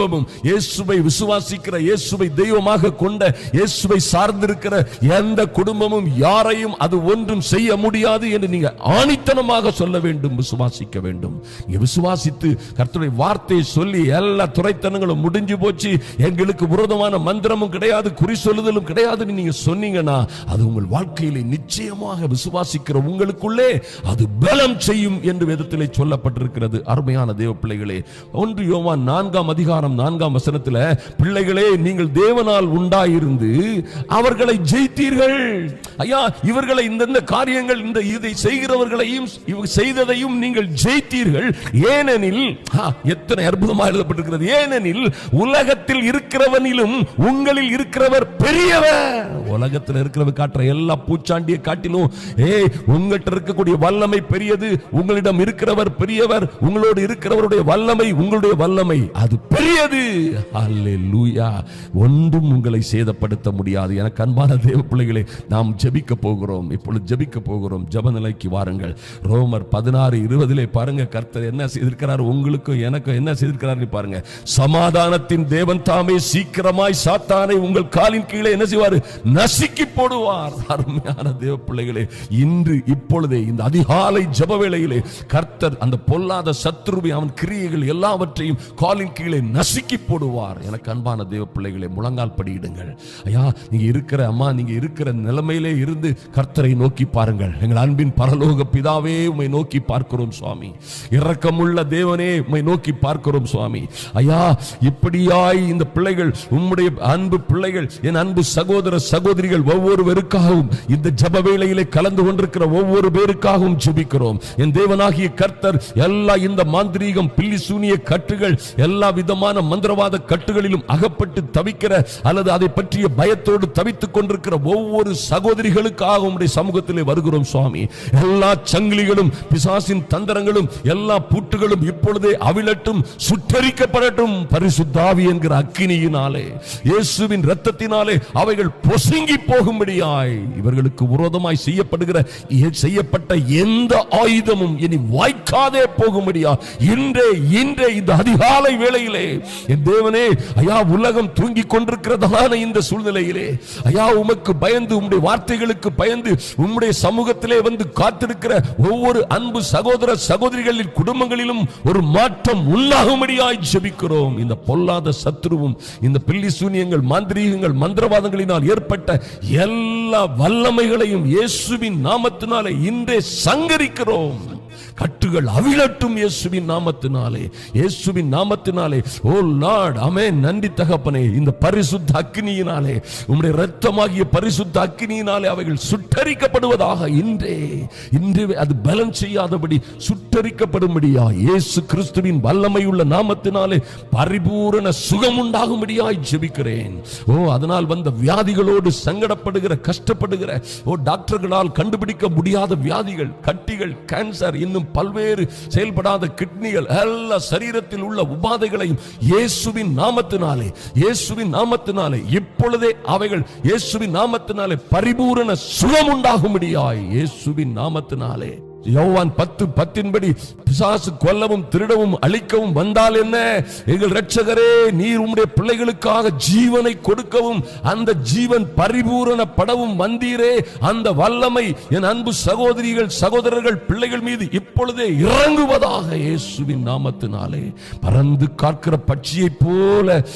குடும்பமும் இயேசுவை விசுவாசிக்கிற, இயேசுவை தெய்வமாக கொண்ட, இயேசுவை சார்ந்திருக்கிற எந்த குடும்பமும் யாரையும் அது ஒன்றும் செய்ய முடியாது என்று நீங்க ஆணித்தனமாக சொல்ல வேண்டும், விசுவாசிக்க வேண்டும். நீங்க விசுவாசித்து கர்த்தருடைய வார்த்தையை சொல்லி எல்லா துரைத்தனங்களும் முடிஞ்சு போச்சு, எங்களுக்கு விரோதமான மந்திரமும் கிடையாது, குறி சொல்லுதலும் கிடையாது நீங்க சொன்னீங்கன்னா அது உங்கள் வாழ்க்கையிலே நிச்சயமாக விசுவாசிக்கிற உங்களுக்குள்ளே அது பலம் செய்யும் என்று வேதத்திலே சொல்லப்பட்டிருக்கிறது. அருமையான தேவ பிள்ளைகளே, 1 யோவான் 4ஆம் அதிகாரம் 4ஆம் வசனத்தில், பிள்ளைகளே நீங்கள் தேவனால் உண்டாயிருந்து அவர்களை ஜெயித்தீர்கள். ஐயா, இவர்களை இந்த காரியங்கள் இதை செய்கிறவர்களையும் செய்ததையும் நீங்கள் ஜெயித்தீர்கள். ஏனெனில், எத்தனை அற்புதமாக எழுதப்பட்டிருக்கிறது, ஏனெனில் உலகத்தில் இருக்கிறவனிலும் உங்களில் இருக்கிறவர் பெரியவர். உலகத்தில் இருக்கிறவர் காட்டுற எல்லா பூச்சாண்டியை காட்டிலும் உங்கள்கிட்ட இருக்கக்கூடிய வல்லமை பெரியது, உங்களிடம் இருக்கிறவர் பெரியவர், உங்களோடு இருக்கிறவருடைய வல்லமை, உங்களுடைய வல்லமை அது பெரியது. அல்லேலூயா. ஒன்றும் உங்களை சேதப்படுத்த முடியாது. எனக்கு அன்பான தேவ பிள்ளைகளே, நாம் ஜெபிக்க போகிறோம். இப்பொழுது ஜெபிக்க போகிறோம். ஜெப நிலைக்கு வாருங்கள். ரோமர் 16:20 பாருங்க, கர்த்தர் என்ன செய்திருக்கிறார், உங்களுக்கும் எனக்கும் என்ன செய்திருக்கிறார் பாருங்க. சமாதானத்தின் தேவன் தாமே சீக்கிரமாய் சாத்தானை உங்கள் காலின் கீழே என்ன செய்வார், நசுக்கி போடுவார். அருமையான தேவ பிள்ளைகளே, இன்று இப்பொழுதே இந்த அதிகாலை ஜெப வேளையிலே கர்த்தர் அந்த பொல்லாத சத்துருவை, அவன் கிரியைகள் எல்லாவற்றையும் காலின் கீழே நசுக்கி போடுவார். எனக்கு அன்பான தேவ பிள்ளைகளே, முழங்கால் படியிடுங்கள். ஐயா, நீங்க இருக்கிற அம்மா, நீங்க இருக்கிற நிலைமையிலே இருந்து கர்த்தரை நோக்கி பாருங்கள். எங்கள் அன்பின் பரலோக பிதாவே, உம்மை நோக்கி பார்க்கிறோம் சுவாமி. இரக்கமுள்ள தேவனே, உம்மை நோக்கி பார்க்கிறோம் சுவாமி. ஐயா, இப்படியாய் இந்த பிள்ளைகள், உம்முடைய அன்பு பிள்ளைகள், என் அன்பு சகோதர சகோதரிகள் ஒவ்வொருவருக்காகவும் இந்த ஜெப வேளையிலே கலந்து கொண்டிருக்கிற ஒவ்வொரு பேருக்காகவும் ஜெபிக்கிறோம். என் தேவனாகிய கர்த்தர் எல்லா இந்த மாந்திரீகம், பில்லி சூனிய கட்டுகள், எல்லா விதமான மந்திரவாத கட்டுகளிலும் அகப்பட்டு தவிக்கிற அல்லது அதை பற்றிய பயத்தோடு தவித்துக் கொண்டிருக்கிற ஒவ்வொரு சகோதரிகளுக்காக உம்முடைய சமூகத்திலே வருகிறோம் சுவாமி. எல்லா சங்கிலிகளும், பிசாசின் தந்திரங்களும், எல்லா பூட்டுகளும் இப்பொழுதே அவிழட்டும், சுட்டரிக்கப்படட்டும். பரிசுத்த ஆவி என்கிற அக்கினியினாலே, இயேசுவின் இரத்தத்தினாலே அவைகள் பொசுங்கி போகும்படியாய் இவர்களுக்கு விரோதமாய் செய்யப்பட்ட எந்த ஆயுதமும் இனி வாய்க்காதே போகும்படியா இன்றே இந்த அதிகாலை வேளையிலே என் தேவனே, ஐயா, உலகம் தூங்கிக் கொண்டிருக்கிறதான இந்த சூழ்நிலையிலே, ஐயா, உமக்கு பயந்து, உம்முடைய வார்த்தைகளுக்கு பயந்து, உம்முடைய சமூகத்திலே வந்து காத்திருக்கிற ஒவ்வொரு அன்பு சகோதர சகோதரிகளின் குடும்பங்களிலும் ஒரு மாற்றம் உண்டாகும்படியாய் ஜெபிக்கிறோம். இந்த பொல்லாத சத்துருவும், இந்த பில்லி சூனியங்கள், மாந்திரீகங்கள், மந்திரவாதங்களினால் ஏற்பட்ட எல்லா வல்லமைகளையும் இயேசுவின் நாமத்தினாலே இன்றே சங்கரிக்கிறோம். கட்டுகள் அவிழட்டும் இயேசுவின் நாமத்தினாலே, இயேசுவின் நாமத்தினாலே. ஓ லார்ட், ஆமென். நன்றி தகப்பனே. இந்த பரிசுத்த அக்கினியினாலே, உம்முடைய இரத்தமாகிய பரிசுத்த அக்கினியினாலே அவைகள் சுட்டரிக்கப்படுவதாக இன்றே அது பலன் செய்யாதபடி சுட்டரிக்கப்படும்படியா இயேசு கிறிஸ்துவின் வல்லமையுள்ள நாமத்தினாலே பரிபூரண சுகம் உண்டாகும்படியாய் ஜெபிக்கிறேன். ஓ, அதனால் வந்த வியாதிகளோடு சங்கடப்படுகிற, கஷ்டப்படுகிற, ஓ டாக்டர்களால் கண்டுபிடிக்க முடியாத வியாதிகள், கட்டிகள், கேன்சர், இன்னும் பல்வேறு செயல்படாத கிட்னிகள், எல்லா சரீரத்தில் உள்ள உபாதைகளையும் இயேசுவின் நாமத்தினாலே இப்பொழுதே அவைகள் இயேசுவின் நாமத்தினாலே பரிபூரண சுகம் உண்டாகும்படியாய் இயேசுவின் நாமத்தினாலே. யோவான் 10:10 பிசாசு கொல்லவும் திருடவும் அழிக்கவும் வந்தால் என்ன, எங்கள் இரட்சகரே, நீர் உம்முடைய பிள்ளைகளுக்காக ஜீவனை கொடுக்கவும் அந்த ஜீவன் பரிபூரணப்படவும் வந்தீரே. அந்த வல்லமை என் அன்பு சகோதரிகள், சகோதரர்கள், பிள்ளைகள் மீது இப்பொழுதே இறங்குவதாக இயேசுவின் நாமத்தினாலே. பறந்து காக்கிற பட்சியை போல